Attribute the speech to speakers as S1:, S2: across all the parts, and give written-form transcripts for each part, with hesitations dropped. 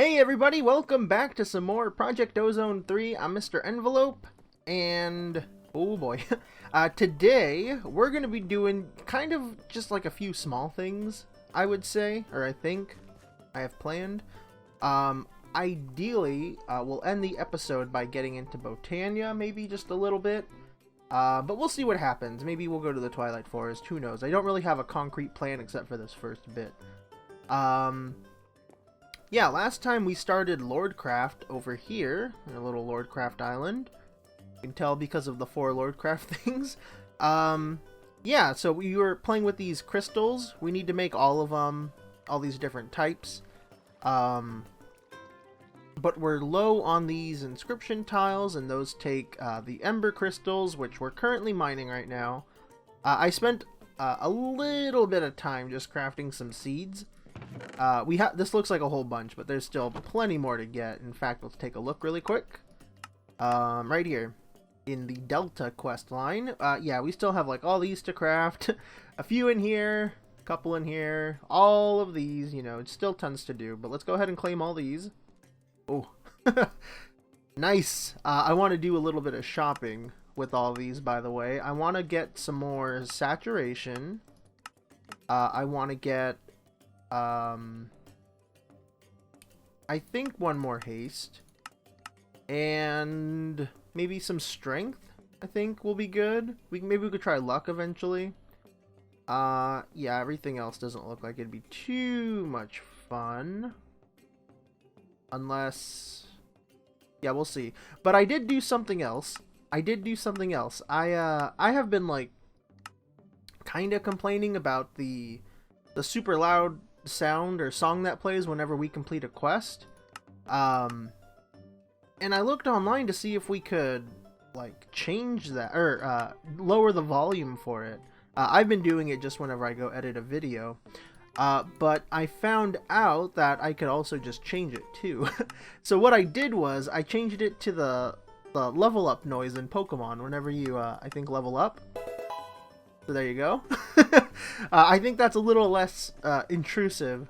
S1: Hey everybody, welcome back to some more Project Ozone 3. I'm MrEnvelope, and oh boy, today we're going to be doing kind of just like a few small things, I would say, or I think I have planned. Ideally, we'll end the episode by getting into Botania, maybe just a little bit, but we'll see what happens. Maybe we'll go to the Twilight Forest, who knows. I don't really have a concrete plan except for this first bit. Yeah, last time we started Lordcraft over here, in a little Lordcraft island. You can tell because of the 4 Lordcraft things. Yeah, so we were playing with these crystals. We need to make all of them, all these different types. But we're low on these inscription tiles, and those take the Ember crystals, which we're currently mining right now. I spent a little bit of time just crafting some seeds. This looks like a whole bunch, but there's still plenty more to get. In fact, let's take a look really quick. Right here in the Delta quest line. Yeah, we still have like all these to craft. A few in here, a couple in here, all of these, you know, it's still tons to do, but let's go ahead and claim all these. Oh, nice. I want to do a little bit of shopping with all these, by the way. I want to get some more saturation. I want to get I think one more haste, and maybe some strength. I think will be good. Maybe we could try luck eventually. Yeah, everything else doesn't look like it'd be too much fun, unless, yeah, we'll see. But I did do something else. I have been like kind of complaining about the super loud sound or song that plays whenever we complete a quest, and I looked online to see if we could like change that or lower the volume for it. I've been doing it just whenever I go edit a video, but I found out that I could also just change it too. So what I did was I changed it to the level up noise in Pokemon whenever you I think level up. So there you go. I think that's a little less intrusive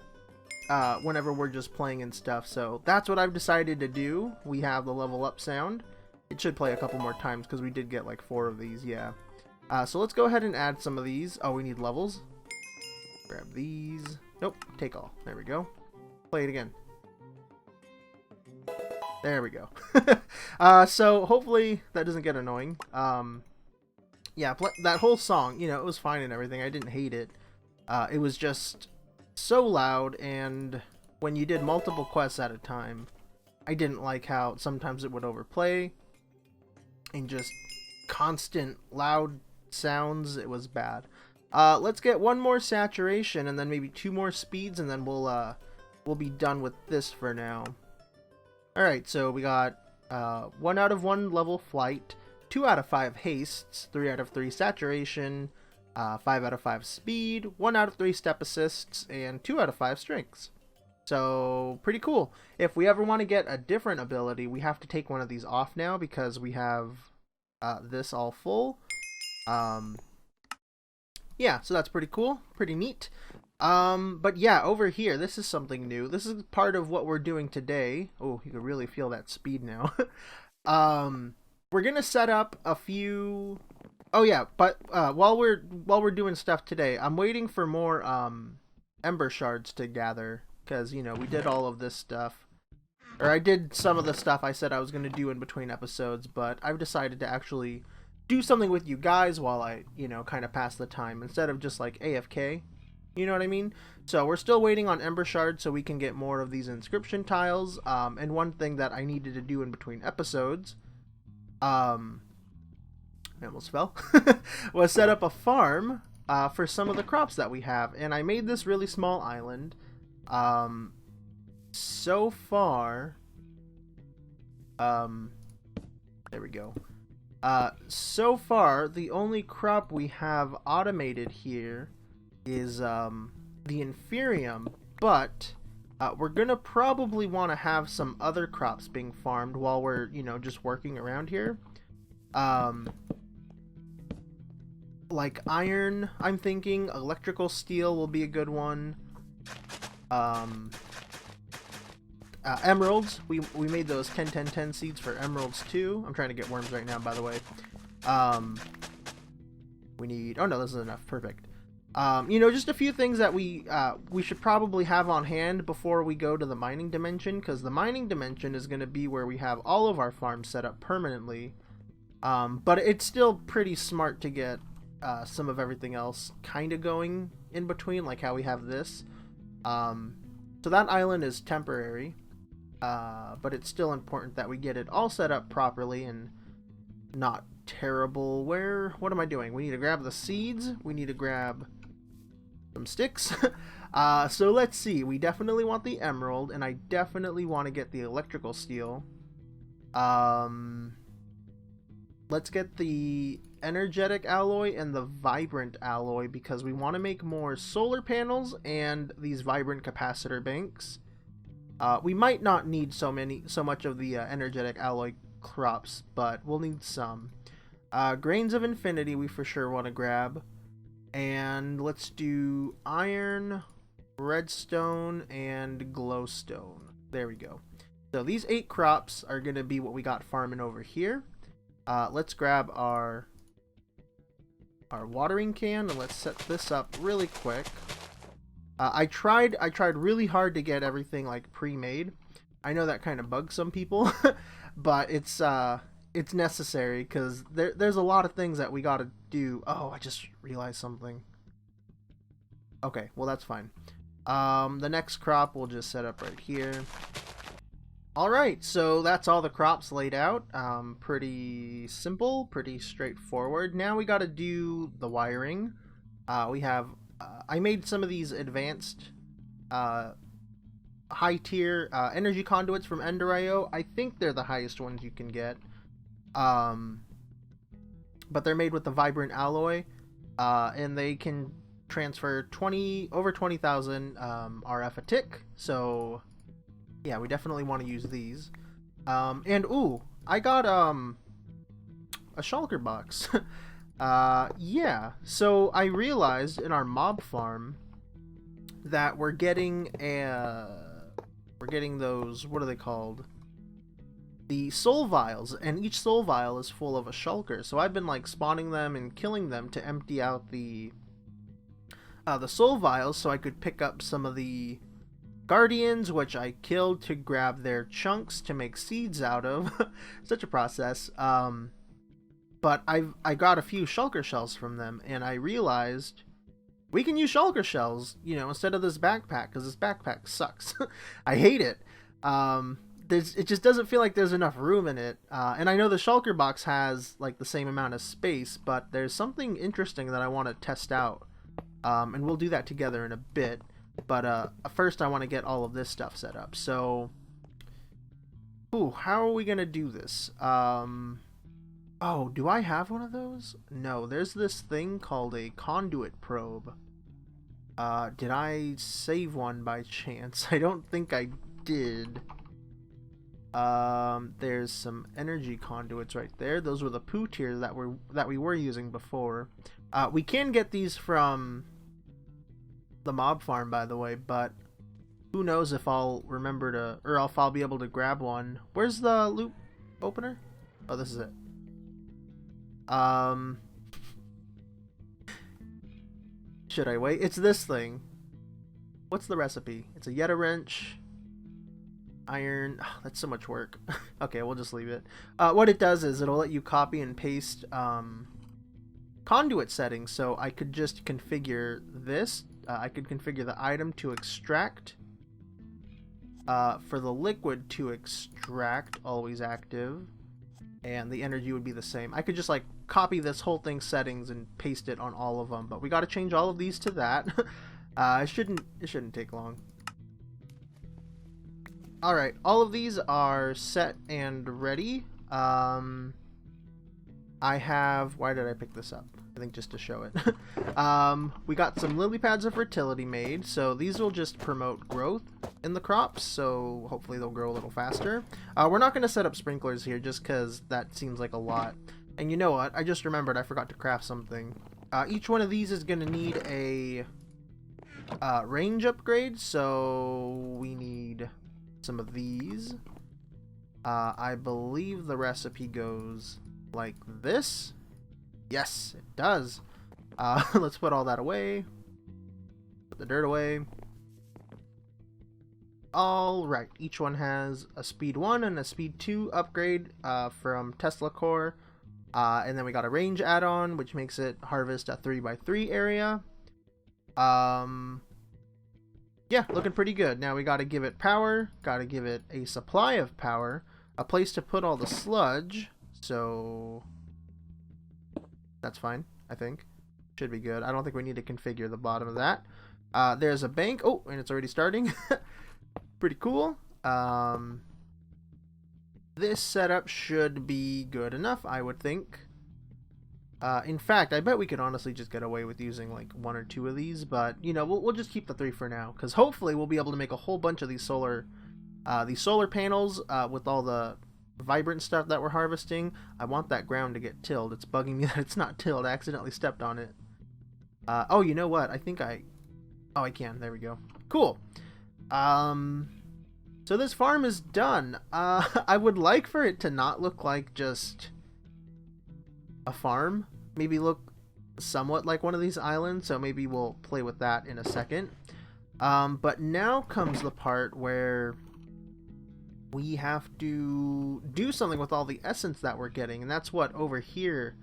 S1: whenever we're just playing and stuff. So that's what I've decided to do. We have the level up sound. It should play a couple more times because we did get like 4 of these, yeah. So let's go ahead and add some of these. Oh, we need levels. Grab these. Nope, take all. There we go. Play it again. There we go. So hopefully that doesn't get annoying. Yeah, that whole song, you know, it was fine and everything. I didn't hate it. It was just so loud, and when you did multiple quests at a time, I didn't like how sometimes it would overplay, and just constant loud sounds. It was bad. Let's get one more saturation, and then maybe 2 more speeds, and then we'll be done with this for now. Alright, so we got 1 out of 1 level flight, 2 out of 5 hastes, 3 out of 3 saturation, 5 out of 5 speed, 1 out of 3 step assists, and 2 out of 5 strengths. So, pretty cool. If we ever want to get a different ability, we have to take one of these off now because we have this all full. Yeah, so that's pretty cool, pretty neat. But yeah, over here, this is something new. This is part of what we're doing today. Oh, you can really feel that speed now. We're gonna set up a few. Oh yeah, but while we're doing stuff today, I'm waiting for more ember shards to gather, because you know we did all of this stuff, or I did some of the stuff I said I was gonna do in between episodes, but I've decided to actually do something with you guys while I, you know, kind of pass the time instead of just like AFK. You know what I mean? So we're still waiting on ember shards so we can get more of these inscription tiles. And one thing that I needed to do in between episodes, I almost fell, was set up a farm for some of the crops that we have, and I made this really small island. So far, there we go. So far, the only crop we have automated here is the Inferium, but we're gonna probably want to have some other crops being farmed while we're, you know, just working around here. Like iron, I'm thinking. Electrical steel will be a good one. emeralds. We made those 10-10-10 seeds for emeralds too. I'm trying to get worms right now, by the way. We need... Oh no, this is enough. Perfect. You know, just a few things that we should probably have on hand before we go to the mining dimension, because the mining dimension is going to be where we have all of our farms set up permanently. But it's still pretty smart to get some of everything else kind of going in between, like how we have this. So that island is temporary, but it's still important that we get it all set up properly and not terrible. What am I doing? We need to grab the seeds. We need to grab some sticks. So let's see. We definitely want the emerald, and I definitely want to get the electrical steel. Let's get the energetic alloy and the vibrant alloy, because we want to make more solar panels and these vibrant capacitor banks. We might not need so much of the energetic alloy crops, but we'll need some. Grains of infinity we for sure want to grab. And let's do iron, redstone, and glowstone. There we go. So these 8 crops are going to be what we got farming over here. Let's grab our watering can, and let's set this up really quick. I tried really hard to get everything like pre-made. I know that kind of bugs some people, but it's necessary, because there's a lot of things that we gotta do. Oh, I just realized something. Okay, well that's fine. The next crop we'll just set up right here. Alright, so that's all the crops laid out. Pretty simple, pretty straightforward. Now we gotta do the wiring. We have... I made some of these advanced high-tier energy conduits from Ender.io. I think they're the highest ones you can get. But they're made with the vibrant alloy, and they can transfer over 20,000 RF a tick. So yeah, we definitely want to use these. And ooh, I got a shulker box. Yeah, so I realized in our mob farm that we're getting those, what are they called? The soul vials, and each soul vial is full of a shulker. So I've been like spawning them and killing them to empty out the soul vials, so I could pick up some of the guardians, which I killed to grab their chunks to make seeds out of. Such a process. But I got a few shulker shells from them, and I realized we can use shulker shells, you know, instead of this backpack, because this backpack sucks. I hate it. It just doesn't feel like there's enough room in it. And I know the shulker box has like the same amount of space, but there's something interesting that I want to test out. And we'll do that together in a bit. But first I want to get all of this stuff set up. So, ooh, how are we going to do this? Oh, do I have one of those? No, there's this thing called a Conduit Probe. Did I save one by chance? I don't think I did. There's some energy conduits right there. Those were the poo tiers that we were using before. We can get these from the mob farm, by the way, but who knows if I'll remember to, or if I'll be able to grab one. Where's the loop opener? Oh, this is it. Should I wait? It's this thing. What's the recipe? It's a Yeta wrench, iron. Oh, that's so much work. Okay, we'll just leave it. What it does is it'll let you copy and paste conduit settings, so I could just configure this. I could configure the item to extract, for the liquid to extract, always active, and the energy would be the same. I could just like copy this whole thing's settings and paste it on all of them, but we got to change all of these to that. It shouldn't take long. Alright, all of these are set and ready. I have... Why did I pick this up? I think just to show it. We got some lily pads of fertility made, so these will just promote growth in the crops, so hopefully they'll grow a little faster. We're not going to set up sprinklers here just because that seems like a lot. And you know what? I just remembered I forgot to craft something. Each one of these is going to need a range upgrade, so we need some of these. I believe the recipe goes like this. Yes, it does. Let's put all that away. Put the dirt away. Alright, each one has a speed 1 and a speed 2 upgrade from Tesla Core. And then we got a range add-on, which makes it harvest a 3x3 area. Yeah, looking pretty good. Now we gotta give it power, gotta give it a supply of power, a place to put all the sludge, so that's fine, I think. Should be good. I don't think we need to configure the bottom of that. There's a bank. Oh, and it's already starting. Pretty cool. This setup should be good enough, I would think. In fact, I bet we could honestly just get away with using like 1 or 2 of these, but you know, we'll just keep the 3 for now, because hopefully we'll be able to make a whole bunch of these solar panels with all the vibrant stuff that we're harvesting. I want that ground to get tilled. It's bugging me that it's not tilled. I accidentally stepped on it. Oh, you know what? I think I can. There we go. Cool. So this farm is done. I would like for it to not look like just a farm. Maybe look somewhat like one of these islands, so maybe we'll play with that in a second. But now comes the part where we have to do something with all the essence that we're getting, and that's what over here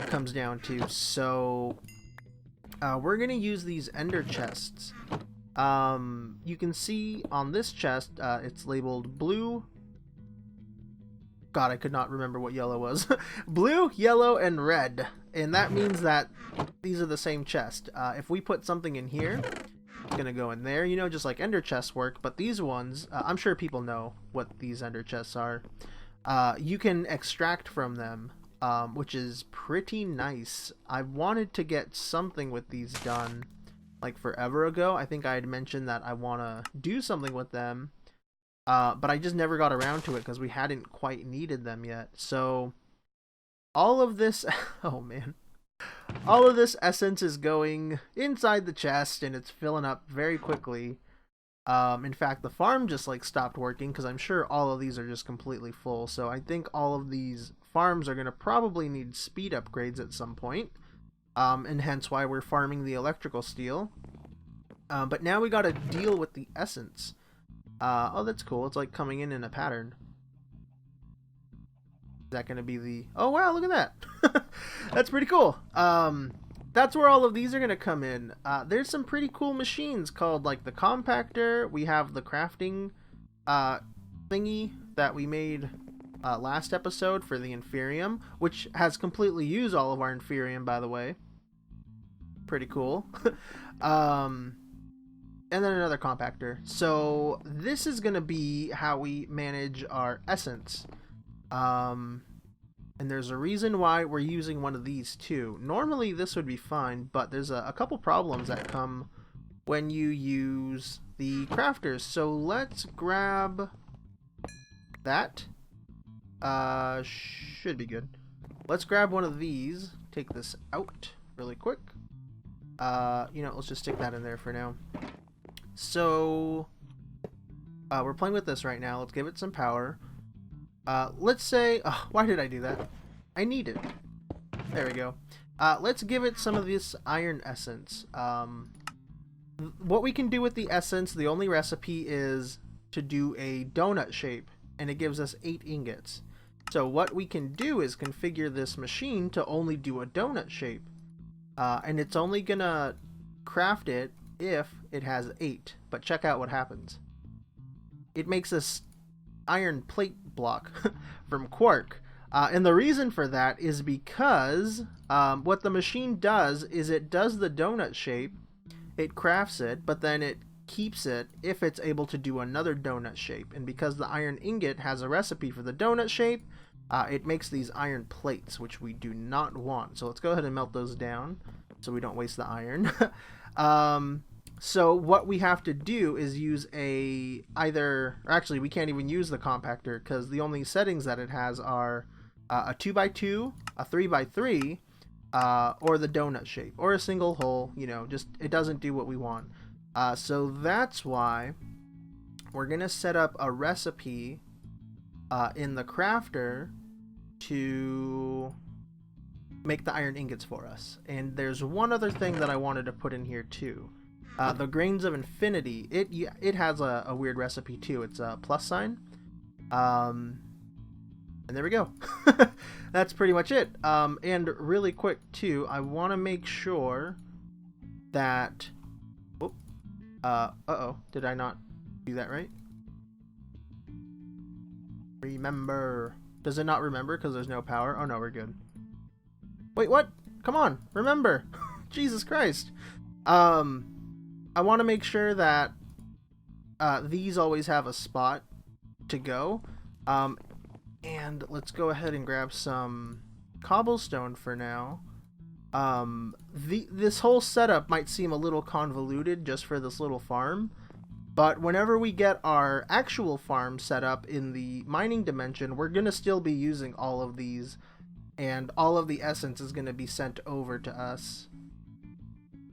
S1: comes down to. So we're gonna use these ender chests. You can see on this chest, it's labeled blue. God, I could not remember what yellow was. Blue, yellow, and red. And that means that these are the same chest. If we put something in here, it's going to go in there, you know, just like ender chests work. But these ones, I'm sure people know what these ender chests are. You can extract from them, which is pretty nice. I wanted to get something with these done like forever ago. I think I had mentioned that I want to do something with them. But I just never got around to it because we hadn't quite needed them yet. So all of this, oh man, all of this essence is going inside the chest and it's filling up very quickly. In fact, the farm just like stopped working because I'm sure all of these are just completely full. So I think all of these farms are going to probably need speed upgrades at some point. And hence why we're farming the electrical steel. But now we got to deal with the essence. Oh, that's cool. It's like coming in a pattern. Is that going to be the... Oh, wow, look at that. That's pretty cool. That's where all of these are going to come in. There's some pretty cool machines called, like, the compactor. We have the crafting thingy that we made last episode for the Inferium, which has completely used all of our Inferium, by the way. Pretty cool. And then another compactor. So this is going to be how we manage our essence. And there's a reason why we're using one of these too. Normally this would be fine, but there's a couple problems that come when you use the crafters. So let's grab that. Should be good. Let's grab one of these. Take this out really quick. You know, let's just stick that in there for now. So, we're playing with this right now. Let's give it some power. Let's say... Oh, why did I do that? I need it. There we go. Let's give it some of this iron essence. What we can do with the essence, the only recipe is to do a donut shape. And it gives us 8 ingots. So what we can do is configure this machine to only do a donut shape. And it's only gonna craft it if it has 8, but check out what happens. It makes this iron plate block from quark, and the reason for that is because what the machine does is it does the donut shape, it crafts it, but then it keeps it if it's able to do another donut shape. And because the iron ingot has a recipe for the donut shape, it makes these iron plates, which we do not want. So let's go ahead and melt those down so we don't waste the iron. So what we have to do is use actually we can't even use the compactor because the only settings that it has are a 2x2, a 3x3, or the donut shape, or a single hole. You know, just it doesn't do what we want. So that's why we're gonna set up a recipe in the crafter to make the iron ingots for us. And there's one other thing that I wanted to put in here too. The grains of infinity. It has a weird recipe too. It's a plus sign. And there we go. That's pretty much it. And really quick too, I want to make sure that... uh-oh, did I not do that right? Remember. Does it not remember because there's no power? Oh no, we're good. Wait, what? Come on, remember. Jesus Christ. I want to make sure that these always have a spot to go. And let's go ahead and grab some cobblestone for now. This whole setup might seem a little convoluted just for this little farm, but whenever we get our actual farm set up in the mining dimension, we're going to still be using all of these, and all of the essence is going to be sent over to us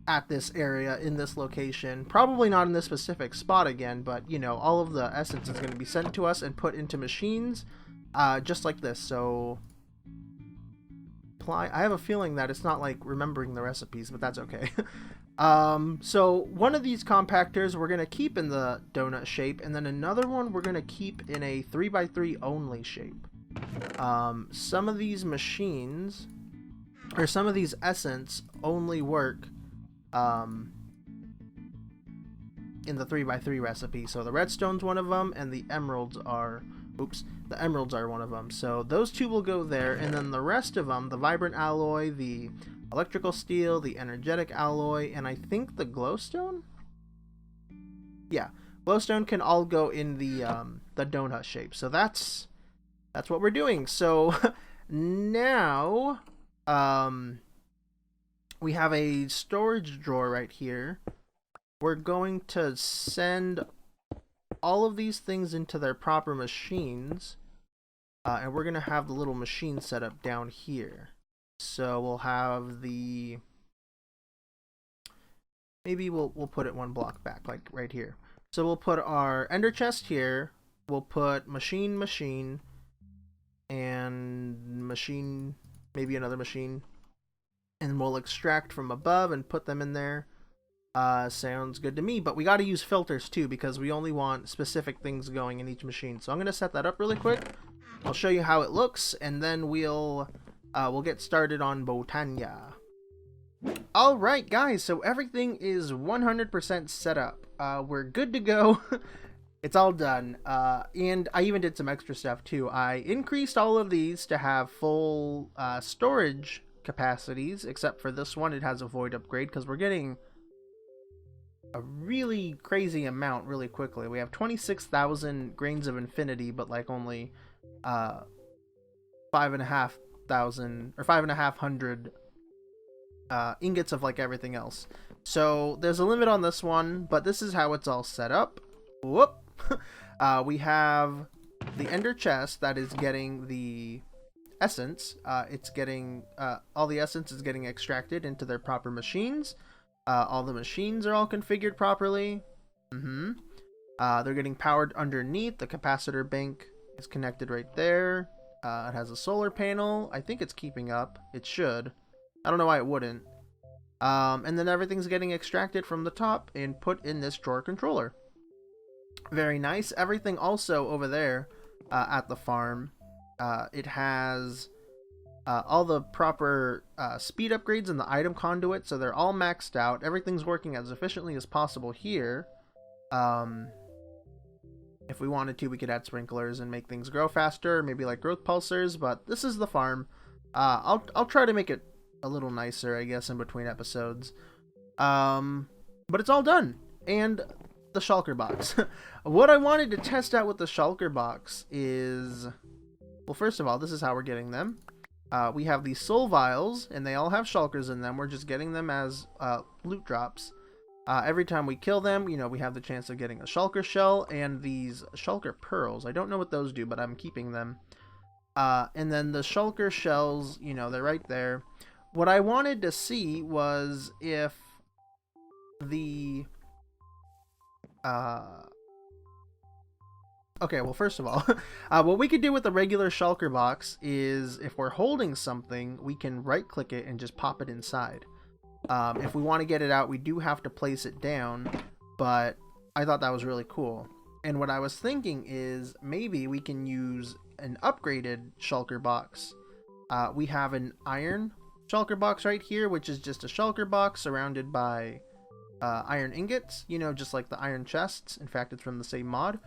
S1: at this area, in this location. Probably not in this specific spot again, but you know, all of the essence is going to be sent to us and put into machines, just like this. So I have a feeling that it's not like remembering the recipes, but that's okay. So one of these compactors we're going to keep in the donut shape, and then another one we're going to keep in a 3x3 only shape. Some of these machines, or some of these essence, only work in the 3x3 recipe. So the redstone's one of them, and the emeralds are... the emeralds are one of them. So those two will go there, and then the rest of them, the vibrant alloy, the electrical steel, the energetic alloy, and I think the glowstone? Yeah, glowstone can all go in the donut shape. So that's what we're doing. So now we have a storage drawer right here. We're going to send all of these things into their proper machines, and we're gonna have the little machine set up down here. So we'll have the, maybe we'll put it one block back, like right here. So we'll put our ender chest here, we'll put machine, and machine, maybe another machine, and we'll extract from above and put them in there. Sounds good to me, but we got to use filters too, because we only want specific things going in each machine. So I'm going to set that up really quick. I'll show you how it looks, and then we'll get started on Botania. Alright guys, so everything is 100% set up. We're good to go. It's all done. And I even did some extra stuff too. I increased all of these to have full storage capacities, except for this one, it has a void upgrade, because we're getting a really crazy amount really quickly. We have 26,000 grains of infinity, but like only 5,500 or 5,500 ingots of like everything else. So there's a limit on this one, but this is how it's all set up. Whoop. We have the ender chest that is getting the essence. It's getting all the essence is getting extracted into their proper machines. All the machines are all configured properly. They're getting powered underneath. The capacitor bank is connected right there. It has a solar panel. I think it's keeping up. It should. I don't know why it wouldn't. And then everything's getting extracted from the top and put in this drawer controller. Very nice. Everything also over there at the farm, it has all the proper speed upgrades in the item conduit, so they're all maxed out. Everything's working as efficiently as possible here. If we wanted to, we could add sprinklers and make things grow faster, maybe like growth pulsers, but this is the farm. I'll try to make it a little nicer, I guess, in between episodes. But it's all done. And the shulker box. What I wanted to test out with the shulker box is, well, first of all, this is how we're getting them. We have these soul vials, and they all have shulkers in them. We're just getting them as loot drops. Every time we kill them, you know, we have the chance of getting a shulker shell and these shulker pearls. I don't know what those do, but I'm keeping them. And then the shulker shells, you know, they're right there. What I wanted to see was if the Okay, well, first of all, what we could do with the regular shulker box is if we're holding something, we can right-click it and just pop it inside. If we want to get it out, we do have to place it down, but I thought that was really cool. And what I was thinking is maybe we can use an upgraded shulker box. We have an iron shulker box right here, which is just a shulker box surrounded by iron ingots, you know, just like the iron chests. In fact, it's from the same mod.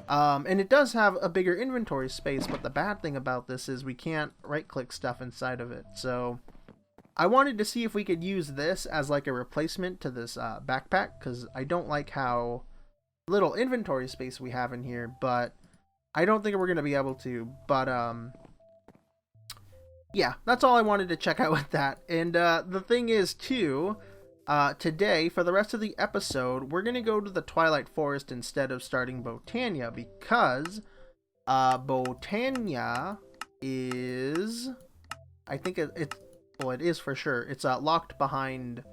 S1: And it does have a bigger inventory space, but the bad thing about this is we can't right-click stuff inside of it. So I wanted to see if we could use this as like a replacement to this backpack, because I don't like how little inventory space we have in here, but I don't think we're going to be able to. But yeah, that's all I wanted to check out with that. And the thing is, too, today, for the rest of the episode, we're going to go to the Twilight Forest instead of starting Botania, because Botania is, I think well, it is for sure. It's locked behind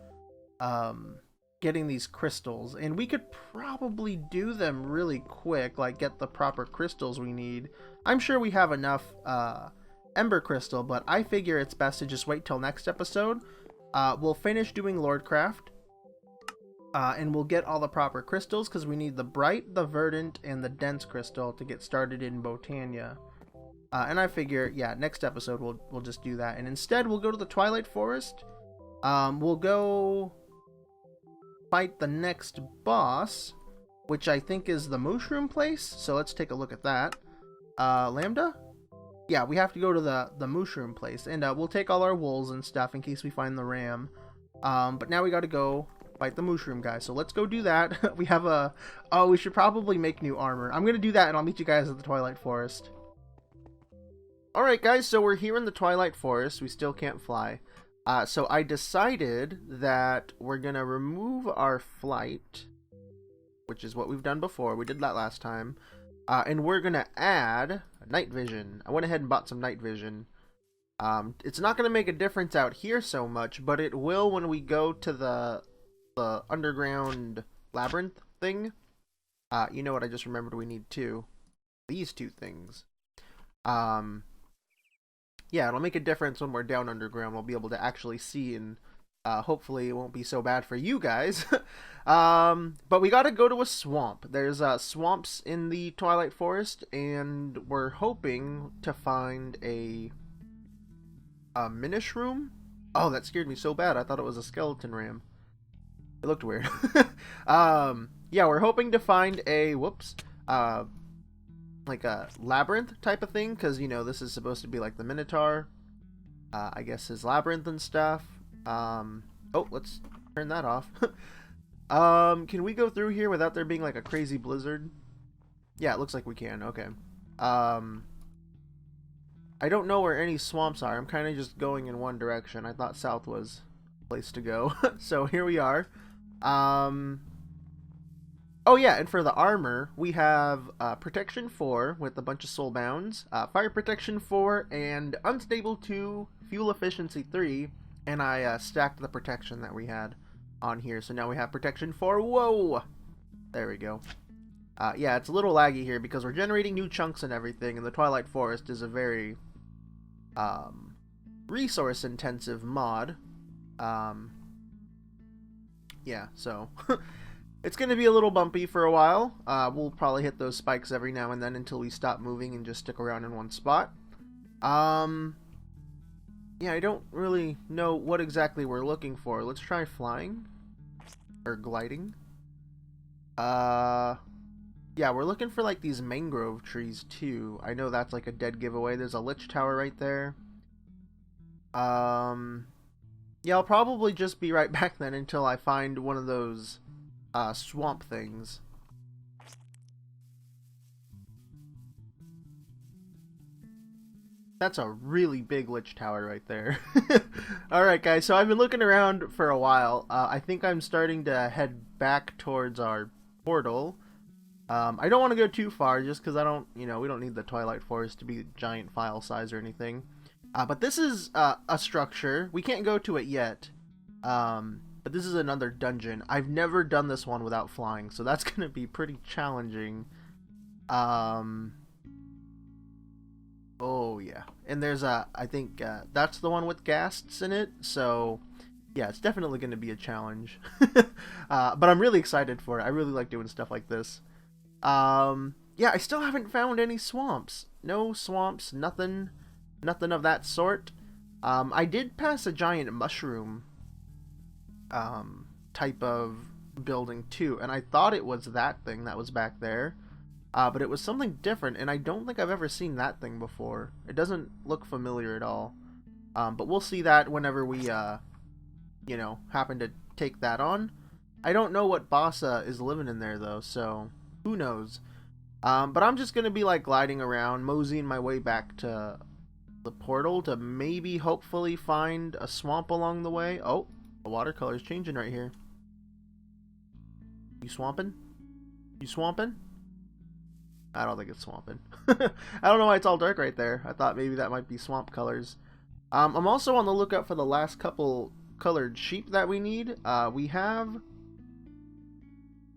S1: getting these crystals, and we could probably do them really quick, like get the proper crystals we need. I'm sure we have enough Ember Crystal, but I figure it's best to just wait till next episode. We'll finish doing Lordcraft, and we'll get all the proper crystals, because we need the Bright, the Verdant, and the Dense Crystal to get started in Botania. And I figure, yeah, next episode we'll just do that. And instead, we'll go to the Twilight Forest. We'll go fight the next boss, which I think is the Mushroom place. So let's take a look at that. Lambda? Yeah, we have to go to the Mushroom place. And we'll take all our wools and stuff in case we find the ram. But now we gotta go fight the Mushroom guy. So let's go do that. We have a... Oh, we should probably make new armor. I'm gonna do that, and I'll meet you guys at the Twilight Forest. Alright guys, so we're here in the Twilight Forest. We still can't fly. So I decided that we're going to remove our flight, which is what we've done before. We did that last time. And we're going to add night vision. I went ahead and bought some night vision. It's not going to make a difference out here so much, but it will when we go to the underground labyrinth thing. You know what, I just remembered we need these two things. Yeah, it'll make a difference when we're down underground. We'll be able to actually see, and hopefully it won't be so bad for you guys. But we gotta go to a swamp. There's swamps in the Twilight Forest, and we're hoping to find a Minoshroom. Oh, that scared me so bad. I thought it was a skeleton ram. It looked weird. Yeah, we're hoping to find a, like a labyrinth type of thing, because, you know, this is supposed to be like the Minotaur. I guess his labyrinth and stuff. Oh, let's turn that off. Can we go through here without there being like a crazy blizzard? Yeah, it looks like we can. Okay. I don't know where any swamps are. I'm kind of just going in one direction. I thought south was the place to go. So here we are. Oh yeah, and for the armor, we have Protection 4 with a bunch of Soul Bounds, Fire Protection 4, and Unstable 2, Fuel Efficiency 3, and I stacked the protection that we had on here, so now we have Protection 4. Whoa! There we go. Yeah, it's a little laggy here because we're generating new chunks and everything, and the Twilight Forest is a very resource-intensive mod. Yeah, so... It's going to be a little bumpy for a while. We'll probably hit those spikes every now and then until we stop moving and just stick around in one spot. Yeah, I don't really know what exactly we're looking for. Let's try flying. Or gliding. Yeah, we're looking for like these mangrove trees too. I know that's like a dead giveaway. There's a lich tower right there. Yeah, I'll probably just be right back then until I find one of those... swamp things. That's a really big lich tower right there. Alright guys, so I've been looking around for a while. I think I'm starting to head back towards our portal. I don't want to go too far just because I don't, you know, we don't need the Twilight Forest to be giant file size or anything. But this is a structure. We can't go to it yet. But this is another dungeon. I've never done this one without flying, so that's going to be pretty challenging. Oh yeah, and there's I think that's the one with ghasts in it. So yeah, it's definitely going to be a challenge. But I'm really excited for it. I really like doing stuff like this. Yeah, I still haven't found any swamps. No swamps, nothing of that sort. I did pass a giant mushroom type of building too, and I thought it was that thing that was back there. But it was something different, and I don't think I've ever seen that thing before. It doesn't look familiar at all. But we'll see that whenever we, you know, happen to take that on. I don't know what Bossa is living in there, though, so who knows. But I'm just going to be, like, gliding around, moseying my way back to the portal to maybe, hopefully, find a swamp along the way. Oh, the watercolor's changing right here. You swamping? You swamping? I don't think it's swamping. I don't know why it's all dark right there. I thought maybe that might be swamp colors. I'm also on the lookout for the last couple colored sheep that we need. We have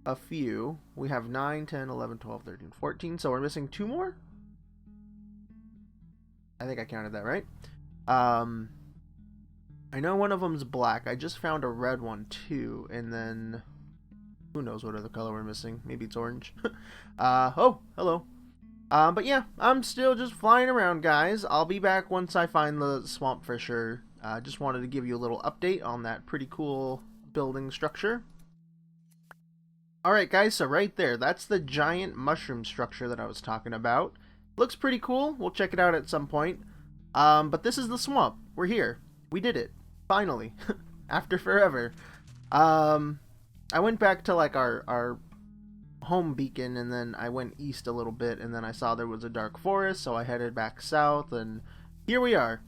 S1: a few. We have 9, 10, 11, 12, 13, 14. So we're missing 2 more? I think I counted that right. I know one of them's black. I just found a red one too. And then who knows what other color we're missing. Maybe it's orange. Oh, hello. But yeah, I'm still just flying around, guys. I'll be back once I find the swamp for sure. Just wanted to give you a little update on that pretty cool building structure. Alright guys, so right there, that's the giant mushroom structure that I was talking about. Looks pretty cool. We'll check it out at some point. But this is the swamp. We're here. We did it. Finally. After forever. I went back to like our home beacon, and then I went east a little bit, and then I saw there was a dark forest, so I headed back south, and here we are.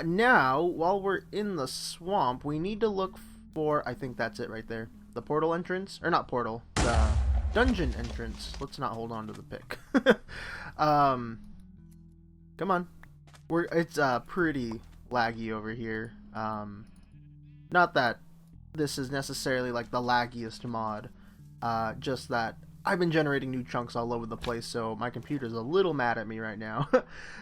S1: Now, while we're in the swamp, we need to look for, I think that's it right there, the portal entrance, or not portal, the dungeon entrance. Let's not hold on to the pick. Come on. It's pretty laggy over here. Not that this is necessarily like the laggiest mod, just that I've been generating new chunks all over the place, so my computer's a little mad at me right now.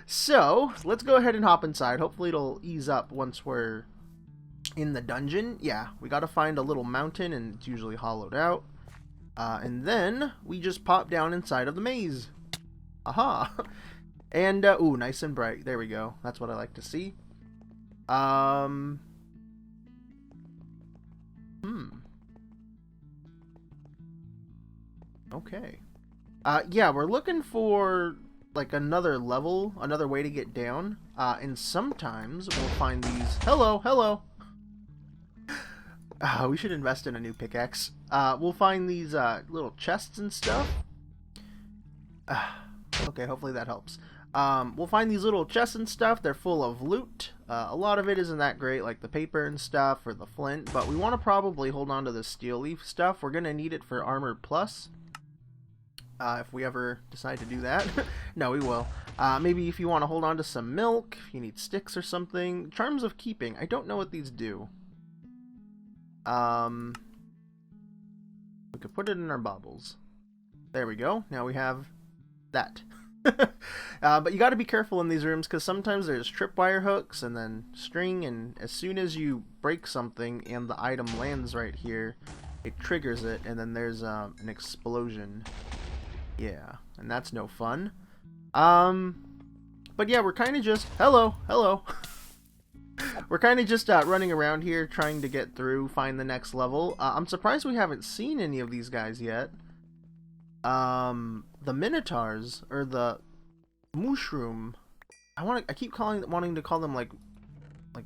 S1: So let's go ahead and hop inside. Hopefully it'll ease up once we're in the dungeon. Yeah, we gotta find a little mountain, and it's usually hollowed out, and then we just pop down inside of the maze. Aha. And ooh, nice and bright. There we go. That's what I like to see. Okay. Yeah, we're looking for like another level, another way to get down. And sometimes we'll find these. Hello. We should invest in a new pickaxe. We'll find these little chests and stuff. Okay, hopefully that helps. We'll find these little chests and stuff. They're full of loot. A lot of it isn't that great, like the paper and stuff or the flint, but we want to probably hold on to the steel leaf stuff. We're going to need it for armor plus. If we ever decide to do that. No, we will. Maybe if you want to hold on to some milk, if you need sticks or something. Charms of keeping. I don't know what these do. We could put it in our baubles. There we go. Now we have that. But you got to be careful in these rooms, because sometimes there's tripwire hooks and then string, and as soon as you break something and the item lands right here, it triggers it, and then there's an explosion. Yeah, and that's no fun. But yeah, we're kind of just hello. We're kind of just running around here trying to get through, find the next level. I'm surprised we haven't seen any of these guys yet. The Minotaurs, or the Minoshroom. I keep wanting to call them like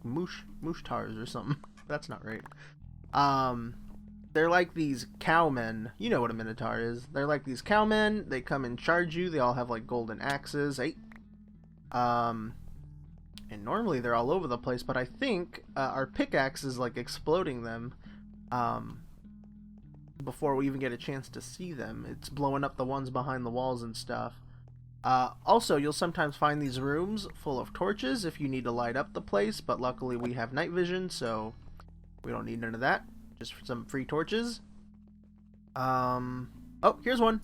S1: Minotaurs or something. That's not right. They're like these cowmen. You know what a Minotaur is. They're like these cowmen. They come and charge you. They all have like golden axes. And normally they're all over the place, but I think our pickaxe is like exploding them before we even get a chance to see them. It's blowing up the ones behind the walls and stuff. Also, you'll sometimes find these rooms full of torches if you need to light up the place, but luckily we have night vision, so we don't need none of that. Just some free torches. Oh, here's one.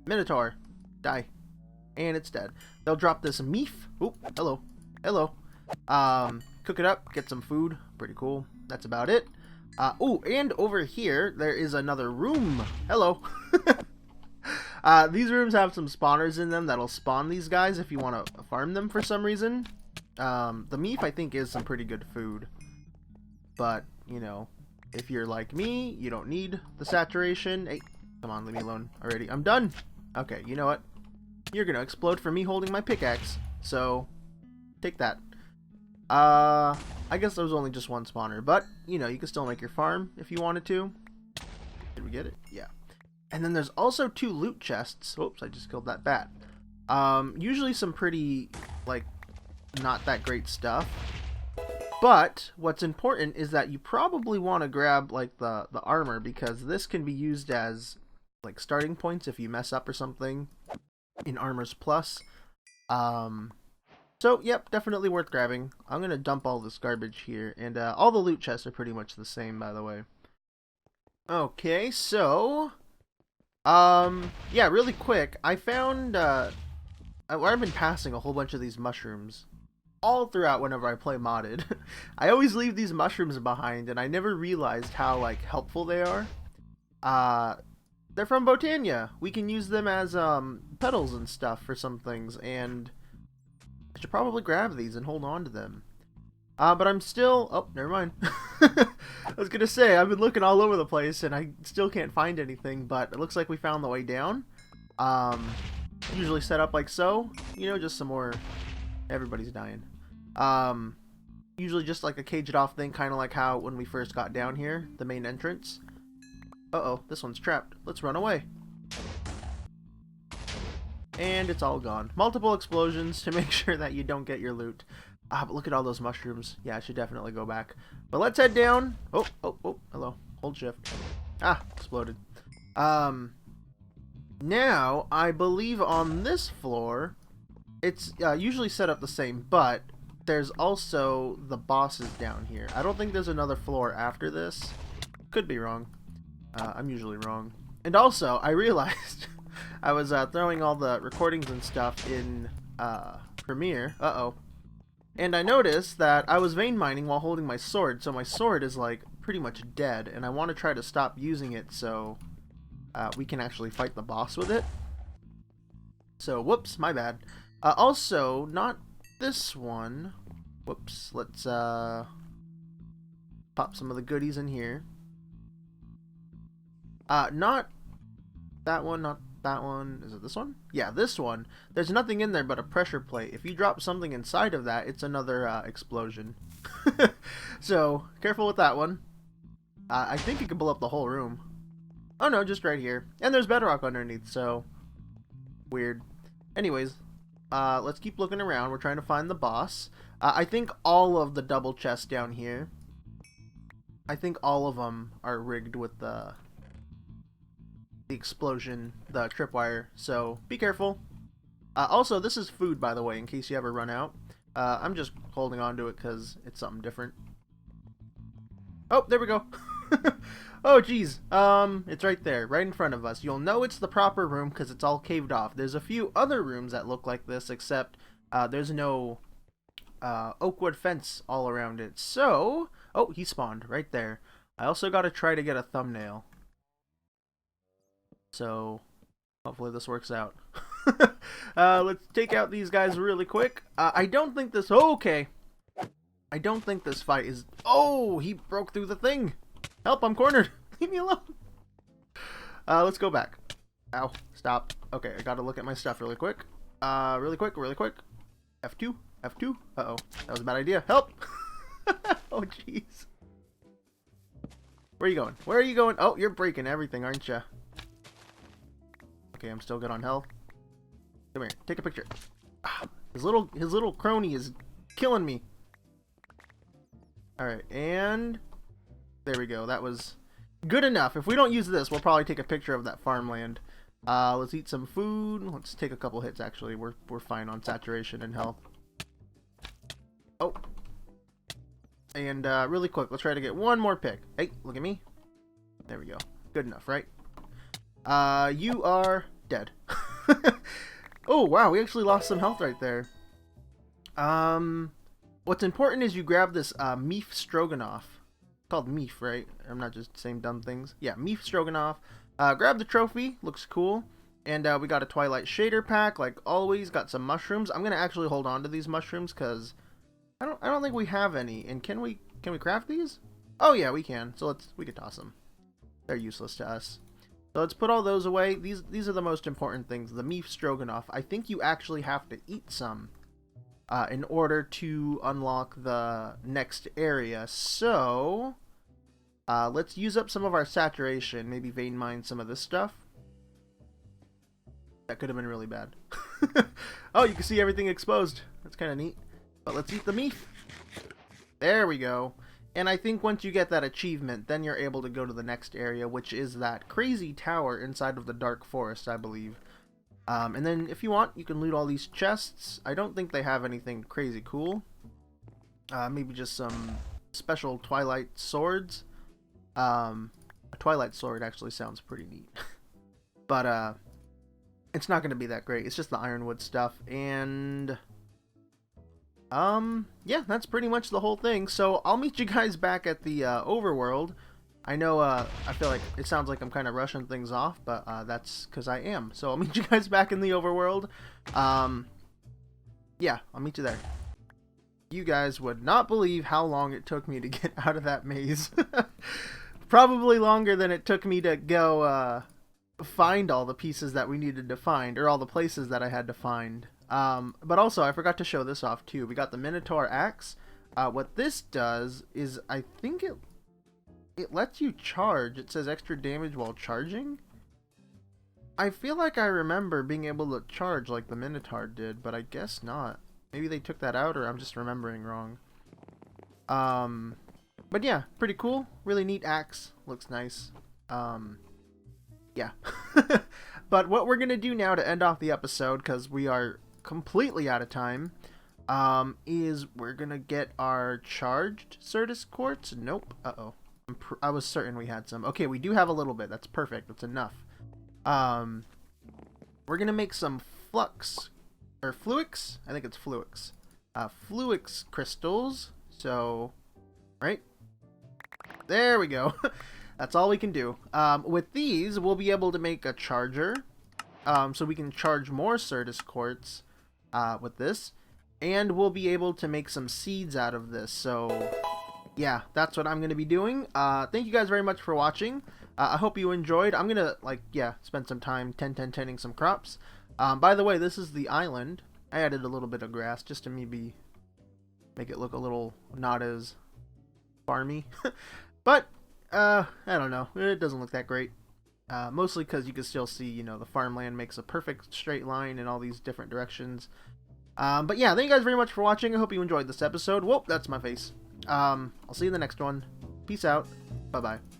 S1: Minotaur. Die. and it's dead. They'll drop this meef. Oop, hello. Hello. Cook it up, get some food. Pretty cool. That's about it. Oh, and over here, there is another room. Hello. These rooms have some spawners in them that'll spawn these guys if you want to farm them for some reason. The meef, I think, is some pretty good food. But, you know, if you're like me, you don't need the saturation. Hey, come on, leave me alone already. I'm done. Okay, you know what? You're gonna explode for me holding my pickaxe. So, take that. I guess there was only just one spawner, but, you know, you can still make your farm if you wanted to. Did we get it? Yeah. And then there's also 2 loot chests. Oops, I just killed that bat. Usually some pretty, like, not that great stuff. But what's important is that you probably want to grab, like, the armor, because this can be used as, like, starting points if you mess up or something in Armors Plus. So, yep, definitely worth grabbing. I'm going to dump all this garbage here, and all the loot chests are pretty much the same, by the way. Okay, so, yeah, really quick, I found, I've been passing a whole bunch of these mushrooms all throughout whenever I play modded. I always leave these mushrooms behind, and I never realized how, like, helpful they are. They're from Botania. We can use them as, petals and stuff for some things, and I should probably grab these and hold on to them. But I'm still... Oh, never mind. I was gonna say, I've been looking all over the place, and I still can't find anything, but it looks like we found the way down. Usually set up like so. You know, just some more... Everybody's dying. Usually just like a caged off thing, kind of like how when we first got down here, the main entrance. Uh-oh, this one's trapped. Let's run away. And it's all gone. Multiple explosions to make sure that you don't get your loot. But look at all those mushrooms. Yeah, I should definitely go back. But let's head down. Oh, hello. Hold shift. Exploded. Now, I believe on this floor, it's usually set up the same, but there's also the bosses down here. I don't think there's another floor after this. Could be wrong. I'm usually wrong. And also, I realized... I was throwing all the recordings and stuff in Premiere. Uh-oh. And I noticed that I was vein mining while holding my sword, so my sword is, like, pretty much dead, and I want to try to stop using it so we can actually fight the boss with it. So, whoops, my bad. Also, not this one. Whoops, let's pop some of the goodies in here. Not that one, not that one. Is it this one? Yeah, this one. There's nothing in there but a pressure plate. If you drop something inside of that, it's another explosion. So, careful with that one. I think it can blow up the whole room. Oh no, just right here. And there's bedrock underneath, so... Weird. Anyways, let's keep looking around. We're trying to find the boss. I think all of the double chests down here, I think all of them are rigged with the explosion, the tripwire, so be careful. Also, this is food, by the way, in case you ever run out. I'm just holding on to it because it's something different. Oh, there we go. Oh, geez. It's right there, right in front of us. You'll know it's the proper room because it's all caved off. There's a few other rooms that look like this, except there's no oakwood fence all around it. So, oh, he spawned right there. I also got to try to get a thumbnail. So, hopefully this works out. Let's take out these guys really quick. I don't think this... Oh, okay. I don't think this fight is... Oh, he broke through the thing. Help, I'm cornered. Leave me alone. Let's go back. Ow, stop. Okay, I gotta look at my stuff really quick. Really quick. F2. Uh-oh, that was a bad idea. Help. Oh, jeez. Where are you going? Where are you going? Oh, you're breaking everything, aren't you? Okay, I'm still good on health. Come here, take a picture. His little crony is killing me. Alright, and there we go. That was good enough. If we don't use this, we'll probably take a picture of that farmland. Let's eat some food. Let's take a couple hits, actually. We're fine on saturation and health. Oh. And really quick, let's try to get one more pick. Hey, look at me. There we go. Good enough, right? You are dead. Oh, wow, we actually lost some health right there. What's important is you grab this meef stroganoff. It's called meef, right? I'm not just saying dumb things. Yeah, meef stroganoff. Grab the trophy, looks cool. And we got a Twilight shader pack, like always. Got some mushrooms. I'm gonna actually hold on to these mushrooms because I don't think we have any. And can we craft these? Oh yeah, we can. So we can toss them. They're useless to us. So let's put all those away. These are the most important things. The meef stroganoff. I think you actually have to eat some in order to unlock the next area. So let's use up some of our saturation. Maybe vein mine some of this stuff. That could have been really bad. Oh, you can see everything exposed. That's kind of neat. But let's eat the meef. There we go. And I think once you get that achievement, then you're able to go to the next area, which is that crazy tower inside of the Dark Forest, I believe. And then if you want, you can loot all these chests. I don't think they have anything crazy cool. Maybe just some special Twilight swords. A Twilight sword actually sounds pretty neat. But it's not going to be that great. It's just the ironwood stuff. And yeah, that's pretty much the whole thing. So I'll meet you guys back at the overworld. I know I feel like it sounds like I'm kind of rushing things off, but that's because I am. So I'll meet you guys back in the overworld. Yeah, I'll meet you there. You guys would not believe how long it took me to get out of that maze. Probably longer than it took me to go find all the pieces that we needed to find, or all the places that I had to find. But also, I forgot to show this off too. We got the Minotaur axe. What this does is, I think it lets you charge. It says extra damage while charging. I feel like I remember being able to charge like the Minotaur did, but I guess not. Maybe they took that out, or I'm just remembering wrong. But yeah, pretty cool. Really neat axe. Looks nice. Yeah. But what we're going to do now to end off the episode, because we are completely out of time, is we're going to get our charged Certus quartz. Nope. Uh-oh. I was certain we had some. Okay, we do have a little bit. That's perfect. That's enough. We're going to make some flux, or fluix? I think it's fluix. Fluix crystals. So, right? There we go. That's all we can do. With these, we'll be able to make a charger. So we can charge more Certus quartz with this. And we'll be able to make some seeds out of this. So, yeah, that's what I'm going to be doing. Thank you guys very much for watching. I hope you enjoyed. I'm going to, spend some time tending some crops. By the way, this is the island. I added a little bit of grass just to maybe make it look a little not as farmy. But I don't know. It doesn't look that great. Mostly because you can still see, the farmland makes a perfect straight line in all these different directions. But yeah, thank you guys very much for watching. I hope you enjoyed this episode. Whoop, that's my face. I'll see you in the next one. Peace out. Bye-bye.